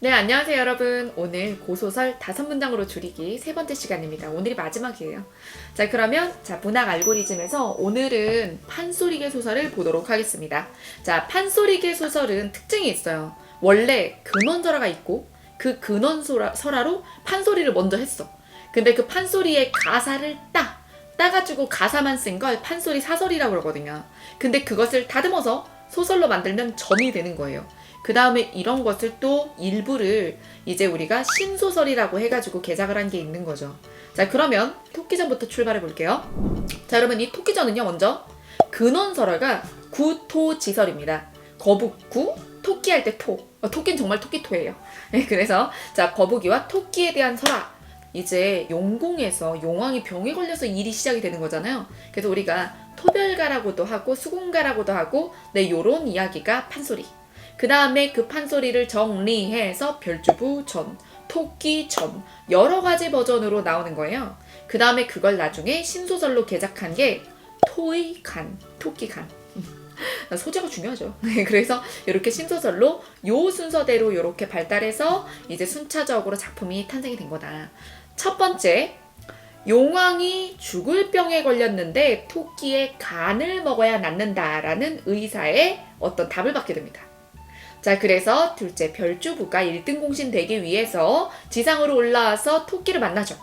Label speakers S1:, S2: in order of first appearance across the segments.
S1: 네, 안녕하세요, 여러분. 오늘 고소설 5문장으로 줄이기 세 번째 시간입니다. 오늘이 마지막이에요. 자, 그러면 문학 알고리즘에서 오늘은 판소리계 소설을 보도록 하겠습니다. 자, 판소리계 소설은 특징이 있어요. 원래 근원설화가 있고 그 근원설화로 판소리를 먼저 했어. 근데 그 판소리의 가사를 따가지고 가사만 쓴 걸 판소리 사설이라고 그러거든요. 근데 그것을 다듬어서 소설로 만들면 전이 되는 거예요. 그 다음에 이런 것을 또 일부를 이제 우리가 신소설이라고 해가지고 개작을 한 게 있는 거죠. 자, 그러면 토끼전부터 출발해 볼게요. 자, 여러분, 이 토끼전은요, 먼저 근원설화가 구토지설입니다. 거북구, 토끼 할 때 토끼는 정말 토끼토예요. 네, 그래서 자, 거북이와 토끼에 대한 설화. 이제 용궁에서 용왕이 병에 걸려서 일이 시작이 되는 거잖아요. 그래서 우리가 토별가라고도 하고 수궁가라고도 하고 요런 이야기가 판소리. 그 다음에 그 판소리를 정리해서 별주부 전, 토끼 전 여러 가지 버전으로 나오는 거예요. 그 다음에 그걸 나중에 신소설로 개작한 게 토의간, 토끼간. 소재가 중요하죠. 그래서 이렇게 신소설로 요 순서대로 이렇게 발달해서 이제 순차적으로 작품이 탄생이 된 거다. 첫 번째, 용왕이 죽을 병에 걸렸는데 토끼의 간을 먹어야 낫는다라는 의사의 어떤 답을 받게 됩니다. 자, 그래서 둘째, 별주부가 1등 공신 되기 위해서 지상으로 올라와서 토끼를 만나죠.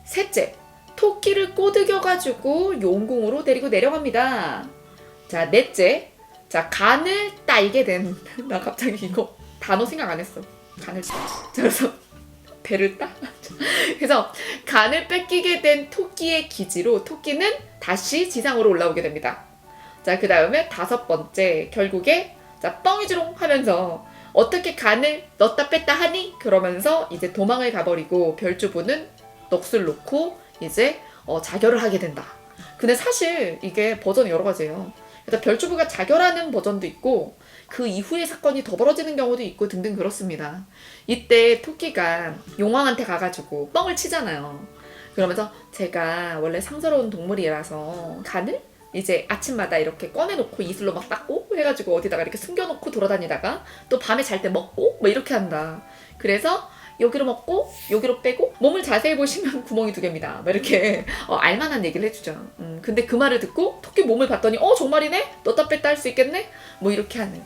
S1: 셋째, 토끼를 꼬드겨가지고 용궁으로 데리고 내려갑니다. 자, 넷째, 자, 간을 따이게 된, 나 갑자기 이거 단어 생각 안 했어. 간을 따. 그래서 배를 따? 그래서 간을 뺏기게 된 토끼의 기지로 토끼는 다시 지상으로 올라오게 됩니다. 자, 그 다음에 다섯 번째, 결국에 자, 뻥이지롱 하면서 어떻게 간을 넣었다 뺐다 하니? 그러면서 이제 도망을 가버리고 별주부는 넋을 놓고 이제 자결을 하게 된다. 근데 사실 이게 버전이 여러 가지예요. 그래서 별주부가 자결하는 버전도 있고 그 이후에 사건이 더 벌어지는 경우도 있고 등등 그렇습니다. 이때 토끼가 용왕한테 가가지고 뻥을 치잖아요. 그러면서 제가 원래 상서로운 동물이라서 간을 이제 아침마다 이렇게 꺼내놓고 이슬로 막 닦고 해가지고 어디다가 이렇게 숨겨놓고 돌아다니다가 또 밤에 잘 때 먹고 뭐 이렇게 한다. 그래서 여기로 먹고 여기로 빼고 몸을 자세히 보시면 구멍이 2개입니다. 막 이렇게 알만한 얘기를 해주죠. 근데 그 말을 듣고 토끼 몸을 봤더니 정말이네? 넣다 뺐다 할 수 있겠네? 뭐 이렇게 하는.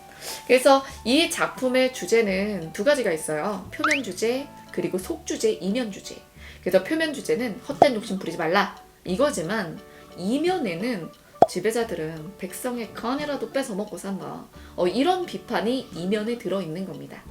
S1: 그래서 이 작품의 주제는 2가지가 있어요. 표면 주제 그리고 속 주제, 이면 주제. 그래서 표면 주제는 헛된 욕심 부리지 말라 이거지만 이면에는 지배자들은 백성의 간이라도 뺏어 먹고 산다. 이런 비판이 이면에 들어있는 겁니다.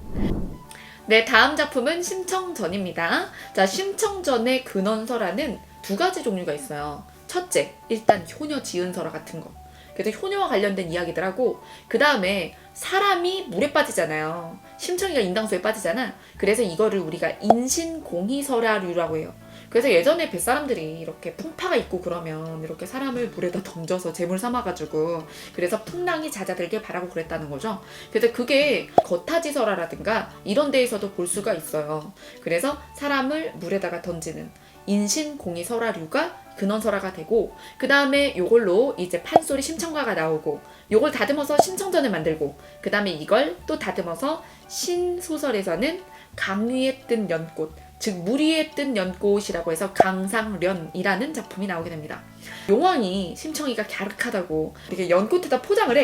S1: 네, 다음 작품은 심청전입니다. 자, 심청전의 근원설화는 2가지 종류가 있어요. 첫째, 일단 효녀 지은설화 같은 거. 그래서 효녀와 관련된 이야기들하고 그 다음에 사람이 물에 빠지잖아요. 심청이가 인당수에 빠지잖아. 그래서 이거를 우리가 인신공희설화류라고 해요. 그래서 예전에 뱃사람들이 이렇게 풍파가 있고 그러면 이렇게 사람을 물에다 던져서 재물 삼아가지고 그래서 풍랑이 잦아들길 바라고 그랬다는 거죠. 그래서 그게 거타지설화라든가 이런 데에서도 볼 수가 있어요. 그래서 사람을 물에다가 던지는 인신공희설화류가 근원설화가 되고 그 다음에 요걸로 이제 판소리 심청가가 나오고 요걸 다듬어서 심청전을 만들고 그 다음에 이걸 또 다듬어서 신소설에서는 강 위에 뜬 연꽃 즉 물 위에 뜬 연꽃이라고 해서 강상련이라는 작품이 나오게 됩니다. 용왕이 심청이가 갸륵하다고 이렇게 연꽃에다 포장을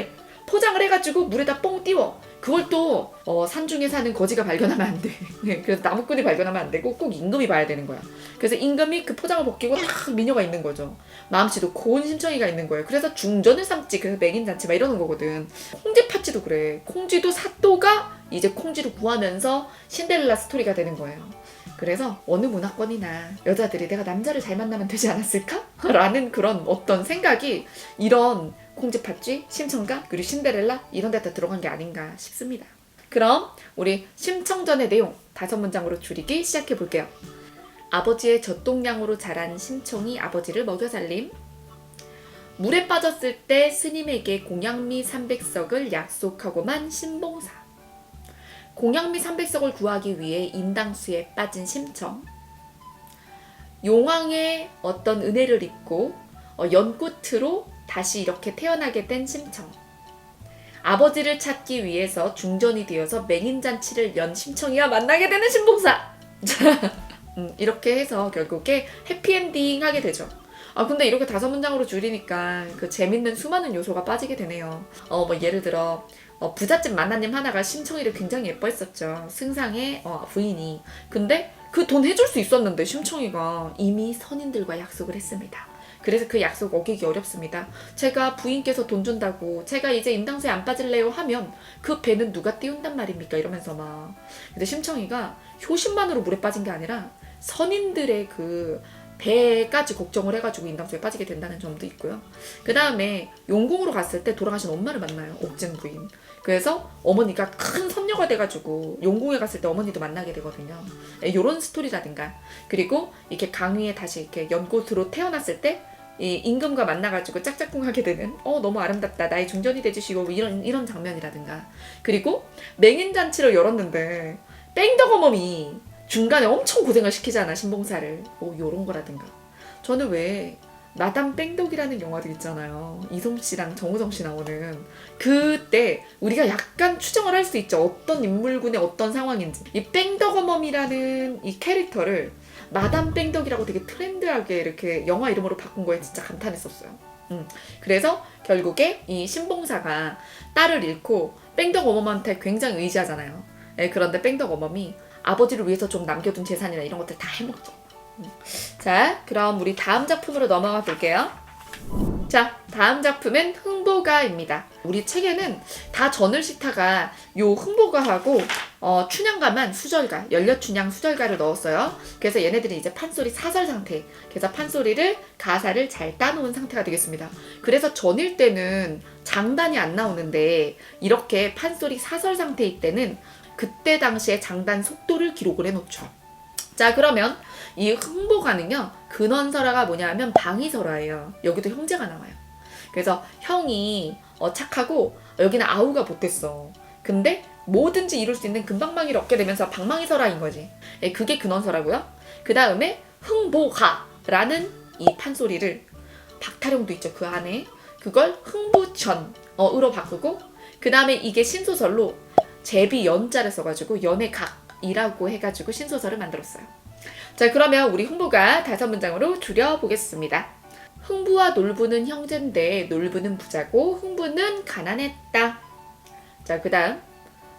S1: 해가지고 물에다 뽕 띄워. 그걸 또 산중에 사는 거지가 발견하면 안 돼. 그래서 나무꾼이 발견하면 안 되고 꼭 임금이 봐야 되는 거야. 그래서 임금이 그 포장을 벗기고 딱 미녀가 있는 거죠. 마음씨도 고운 심청이가 있는 거예요. 그래서 중전을 삼지. 그래서 맥인잔치 막 이러는 거거든. 콩쥐팥쥐도 그래. 콩쥐도 사또가 이제 콩쥐를 구하면서 신데렐라 스토리가 되는 거예요. 그래서 어느 문화권이나 여자들이 내가 남자를 잘 만나면 되지 않았을까? 라는 그런 어떤 생각이 이런 콩쥐팥쥐, 심청가, 그리고 신데렐라 이런 데다 들어간 게 아닌가 싶습니다. 그럼 우리 심청전의 내용 5문장으로 줄이기 시작해 볼게요. 아버지의 젖동량으로 자란 심청이 아버지를 먹여 살림. 물에 빠졌을 때 스님에게 공양미 300석을 약속하고만 신봉사. 공양미 300석을 구하기 위해 인당수에 빠진 심청. 용왕의 어떤 은혜를 입고 연꽃으로 다시 이렇게 태어나게 된 심청. 아버지를 찾기 위해서 중전이 되어서 맹인잔치를 연 심청이와 만나게 되는 신봉사. 이렇게 해서 결국에 해피엔딩 하게 되죠. 근데 이렇게 5문장으로 줄이니까 그 재밌는 수많은 요소가 빠지게 되네요. 뭐 예를 들어 부잣집 만화님 하나가 심청이를 굉장히 예뻐했었죠. 승상의 부인이. 근데 그 돈 해줄 수 있었는데 심청이가 이미 선인들과 약속을 했습니다. 그래서 그 약속 어기기 어렵습니다. 제가 부인께서 돈 준다고 제가 이제 인당수에 안 빠질래요 하면 그 배는 누가 띄운단 말입니까? 이러면서 막. 근데 심청이가 효심만으로 물에 빠진 게 아니라 선인들의 그 배까지 걱정을 해가지고 인당수에 빠지게 된다는 점도 있고요. 그 다음에 용궁으로 갔을 때 돌아가신 엄마를 만나요. 옥진 부인. 그래서 어머니가 큰 선녀가 돼가지고 용궁에 갔을 때 어머니도 만나게 되거든요. 요런 스토리라든가. 그리고 이렇게 강위에 다시 이렇게 연꽃으로 태어났을 때 이 임금과 만나가지고 짝짝꿍하게 되는 너무 아름답다 나의 중전이 돼주시고 이런 장면이라든가. 그리고 맹인잔치를 열었는데 뺑덕어멈이 중간에 엄청 고생을 시키잖아 신봉사를. 요런 거라든가. 저는 왜 마담 뺑덕이라는 영화도 있잖아요. 이솜씨랑 정우성씨 나오는. 그때 우리가 약간 추정을 할 수 있죠. 어떤 인물군의 어떤 상황인지. 이 뺑덕어멈이라는 이 캐릭터를 마담 뺑덕이라고 되게 트렌드하게 이렇게 영화 이름으로 바꾼 거에 진짜 감탄했었어요. 그래서 결국에 이 신봉사가 딸을 잃고 뺑덕어멈한테 굉장히 의지하잖아요. 그런데 뺑덕어멈이 아버지를 위해서 좀 남겨둔 재산이나 이런 것들 다 해먹죠. 자, 그럼 우리 다음 작품으로 넘어가 볼게요. 자, 다음 작품은 흥보가입니다. 우리 책에는 다 전을시타가 요 흥보가하고 춘향가만 수절가, 연려춘향 수절가를 넣었어요. 그래서 얘네들이 이제 판소리 사설 상태. 그래서 판소리를 가사를 잘 따놓은 상태가 되겠습니다. 그래서 전일 때는 장단이 안 나오는데 이렇게 판소리 사설 상태일 때는 그때 당시에 장단 속도를 기록을 해놓죠. 자, 그러면 이 흥보가는요, 근원설화가 뭐냐면 방위설화예요. 여기도 형제가 나와요. 그래서 형이 착하고 여기는 아우가 못됐어. 근데 뭐든지 이룰 수 있는 금방망이를 얻게 되면서 방망이설화인 거지. 그게 근원설화고요. 그 다음에 흥보가라는 이 판소리를 박타령도 있죠. 그 안에 그걸 흥보전으로 바꾸고, 그 다음에 이게 신소설로 제비 연자를 써가지고 연애각이라고 해가지고 신소설을 만들었어요. 자, 그러면 우리 흥부가 5문장으로 줄여보겠습니다. 흥부와 놀부는 형제인데 놀부는 부자고 흥부는 가난했다. 자, 그 다음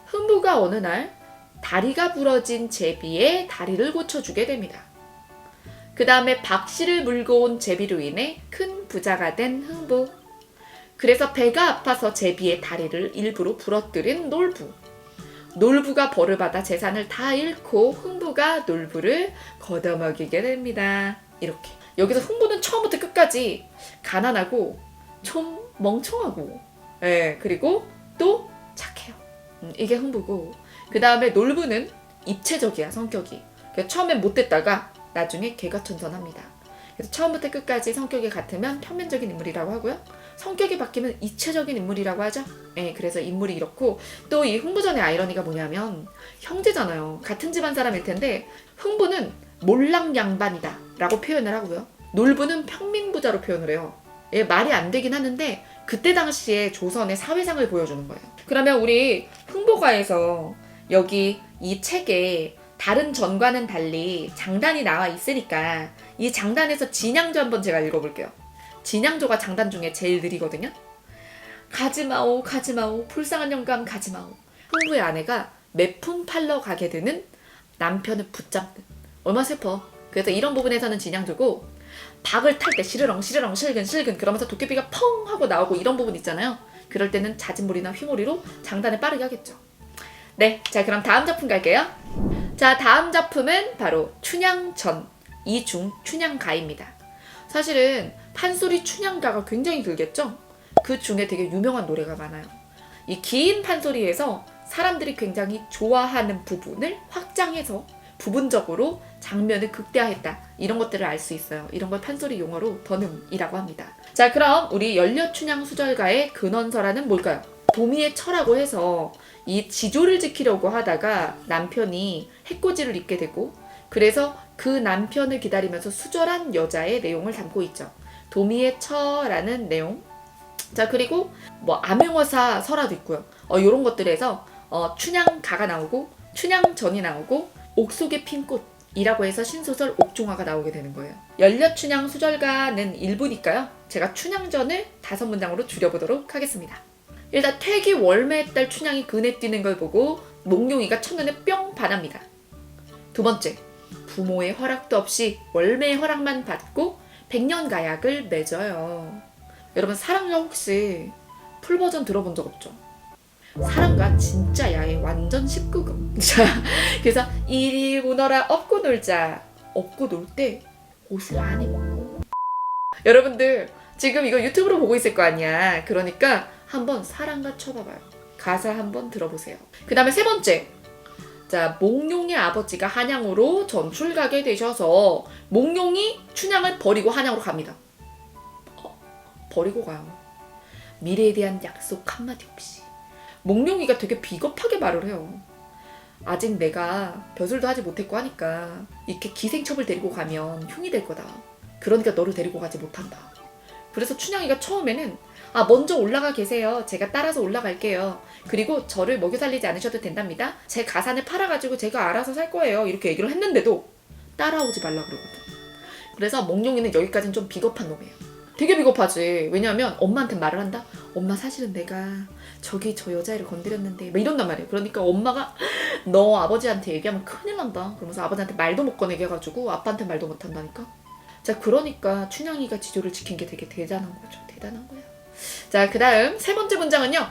S1: 흥부가 어느 날 다리가 부러진 제비의 다리를 고쳐주게 됩니다. 그 다음에 박씨를 물고 온 제비로 인해 큰 부자가 된 흥부. 그래서 배가 아파서 제비의 다리를 일부러 부러뜨린 놀부. 놀부가 벌을 받아 재산을 다 잃고 흥부가 놀부를 걷어먹이게 됩니다. 이렇게. 여기서 흥부는 처음부터 끝까지 가난하고 좀 멍청하고, 그리고 또 착해요. 이게 흥부고, 그 다음에 놀부는 입체적이야, 성격이. 처음엔 못됐다가 나중에 개가천선합니다. 그래서 처음부터 끝까지 성격이 같으면 평면적인 인물이라고 하고요. 성격이 바뀌면 입체적인 인물이라고 하죠. 그래서 인물이 이렇고, 또 이 흥부전의 아이러니가 뭐냐면 형제잖아요. 같은 집안 사람일 텐데 흥부는 몰랑양반이다 라고 표현을 하고요. 놀부는 평민부자로 표현을 해요. 말이 안 되긴 하는데 그때 당시에 조선의 사회상을 보여주는 거예요. 그러면 우리 흥보가에서 여기 이 책에 다른 전과는 달리 장단이 나와 있으니까 이 장단에서 진양조 한번 제가 읽어볼게요. 진양조가 장단 중에 제일 느리거든요. 가지마오 가지마오 불쌍한 영감 가지마오. 흥부의 아내가 매품 팔러 가게 되는 남편을 붙잡는. 얼마나 슬퍼. 그래서 이런 부분에서는 진양조고, 박을 탈 때 시르렁 시르렁 실근 실근 그러면서 도깨비가 펑 하고 나오고 이런 부분 있잖아요. 그럴 때는 자진몰이나 휘몰이로 장단을 빠르게 하겠죠. 네, 자 그럼 다음 작품 갈게요. 자, 다음 작품은 바로 춘향전 이중 춘향가입니다. 사실은 판소리 춘향가가 굉장히 길겠죠? 그 중에 되게 유명한 노래가 많아요. 이 긴 판소리에서 사람들이 굉장히 좋아하는 부분을 확장해서 부분적으로 장면을 극대화했다. 이런 것들을 알 수 있어요. 이런 걸 판소리 용어로 더듬이라고 합니다. 자, 그럼 우리 연려춘향 수절가의 근원설화는 뭘까요? 도미의 처라고 해서 이 지조를 지키려고 하다가 남편이 해코지를 입게 되고, 그래서 그 남편을 기다리면서 수절한 여자의 내용을 담고 있죠. 도미의 처라는 내용. 자, 그리고 뭐 암행어사 설화도 있고요. 요런 것들에서 춘향가가 나오고 춘향전이 나오고 옥속에 핀 꽃이라고 해서 신소설 옥종화가 나오게 되는 거예요. 열려춘향 수절가는 일부니까요. 제가 춘향전을 5문장으로 줄여보도록 하겠습니다. 일단 퇴기 월매의 딸 춘향이 그네 뛰는 걸 보고 몽룡이가 첫눈에 뿅 반합니다. 두 번째, 부모의 허락도 없이 월매의 허락만 받고 백년가약을 맺어요. 여러분, 사랑가 혹시 풀버전 들어본 적 없죠? 사랑가 진짜 야해, 완전 19금. 자, 그래서 이리 오너라 업고 놀자. 업고 놀 때 옷을 안 입고. 여러분들 지금 이거 유튜브로 보고 있을 거 아니야. 그러니까 한번 사랑가 쳐봐봐요. 가사 한번 들어보세요. 그 다음에 세 번째, 자, 몽룡의 아버지가 한양으로 전출 가게 되셔서 몽룡이 춘향을 버리고 한양으로 갑니다. 버리고 가요. 미래에 대한 약속 한마디 없이. 몽룡이가 되게 비겁하게 말을 해요. 아직 내가 벼슬도 하지 못했고 하니까 이렇게 기생첩을 데리고 가면 흉이 될 거다. 그러니까 너를 데리고 가지 못한다. 그래서 춘향이가 처음에는 먼저 올라가 계세요. 제가 따라서 올라갈게요. 그리고 저를 먹여 살리지 않으셔도 된답니다. 제 가산을 팔아가지고 제가 알아서 살 거예요. 이렇게 얘기를 했는데도 따라오지 말라 그러거든. 그래서 몽룡이는 여기까지는 좀 비겁한 놈이에요. 되게 비겁하지. 왜냐하면 엄마한테 말을 한다? 엄마 사실은 내가 저기 저 여자애를 건드렸는데 막 이런단 말이에요. 그러니까 엄마가 너 아버지한테 얘기하면 큰일 난다. 그러면서 아버지한테 말도 못 꺼내게 해가지고 아빠한테 말도 못 한다니까. 자, 그러니까 춘향이가 지조를 지킨 게 되게 대단한 거죠. 대단한 거야. 자, 그 다음 세 번째 문장은요.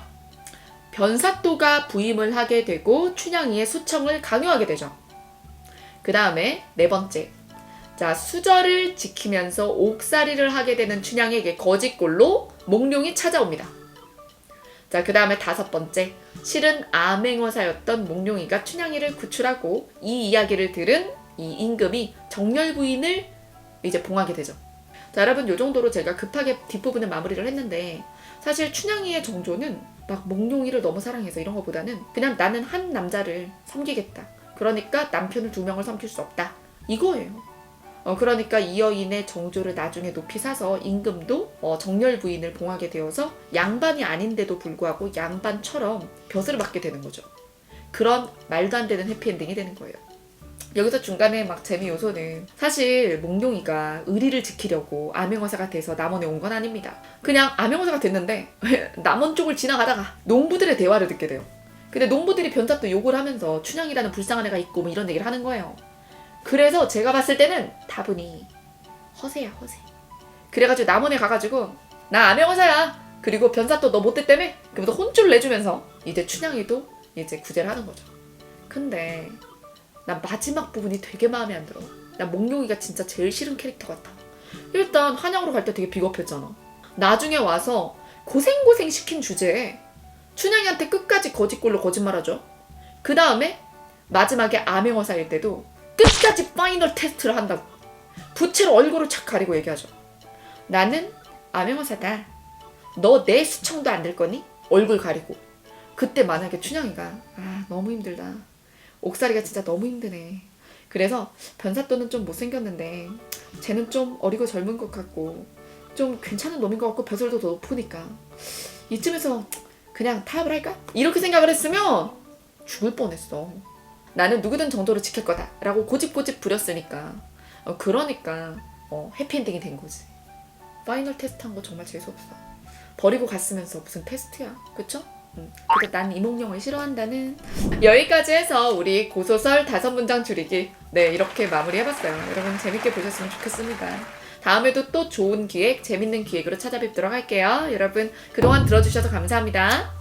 S1: 변사또가 부임을 하게 되고 춘향이의 수청을 강요하게 되죠. 그 다음에 네 번째, 자, 수절을 지키면서 옥살이를 하게 되는 춘향에게 거짓골로 몽룡이 찾아옵니다. 자, 그 다음에 다섯 번째, 실은 암행어사였던 몽룡이가 춘향이를 구출하고 이 이야기를 들은 이 임금이 정열 부인을 이제 봉하게 되죠. 자, 여러분, 요 정도로 제가 급하게 뒷부분을 마무리를 했는데 사실 춘향이의 정조는 막 몽룡이를 너무 사랑해서 이런 것보다는 그냥 나는 한 남자를 섬기겠다. 그러니까 남편을 2명을 섬길 수 없다. 이거예요. 그러니까 이 여인의 정조를 나중에 높이 사서 임금도 정열 부인을 봉하게 되어서 양반이 아닌데도 불구하고 양반처럼 벼슬을 받게 되는 거죠. 그런 말도 안 되는 해피엔딩이 되는 거예요. 여기서 중간에 막 재미 요소는 사실 몽룡이가 의리를 지키려고 암행어사가 돼서 남원에 온 건 아닙니다. 그냥 암행어사가 됐는데 남원 쪽을 지나가다가 농부들의 대화를 듣게 돼요. 근데 농부들이 변사또 욕을 하면서 춘향이라는 불쌍한 애가 있고 뭐 이런 얘기를 하는 거예요. 그래서 제가 봤을 때는 다분히 허세야, 허세. 그래가지고 남원에 가가지고 나 암행어사야. 그리고 변사또 너 못됐다며? 그러면서 혼쭐 내주면서 이제 춘향이도 이제 구제를 하는 거죠. 근데 난 마지막 부분이 되게 마음에 안 들어. 난 몽룡이가 진짜 제일 싫은 캐릭터 같아. 일단 한양으로 갈 때 되게 비겁했잖아. 나중에 와서 고생고생 시킨 주제에 춘향이한테 끝까지 거짓골로 거짓말하죠. 그 다음에 마지막에 암행어사일 때도 끝까지 파이널 테스트를 한다고. 부채로 얼굴을 착 가리고 얘기하죠. 나는 암행어사다. 너 내 수청도 안 될 거니? 얼굴 가리고. 그때 만약에 춘향이가 너무 힘들다. 옥살이가 진짜 너무 힘드네. 그래서 변사또는 좀 못생겼는데 쟤는 좀 어리고 젊은 것 같고 좀 괜찮은 놈인 것 같고 벼슬도 더 높으니까 이쯤에서 그냥 타협을 할까? 이렇게 생각을 했으면 죽을 뻔했어. 나는 누구든 정도를 지킬 거다 라고 고집고집 부렸으니까 그러니까 해피엔딩이 된 거지. 파이널 테스트 한 거 정말 재수없어. 버리고 갔으면서 무슨 테스트야. 그쵸? 근데 난 이몽룡을 싫어한다는. 여기까지 해서 우리 고소설 5문장 줄이기 이렇게 마무리해봤어요. 여러분 재밌게 보셨으면 좋겠습니다. 다음에도 또 좋은 기획, 재밌는 기획으로 찾아뵙도록 할게요. 여러분 그동안 들어주셔서 감사합니다.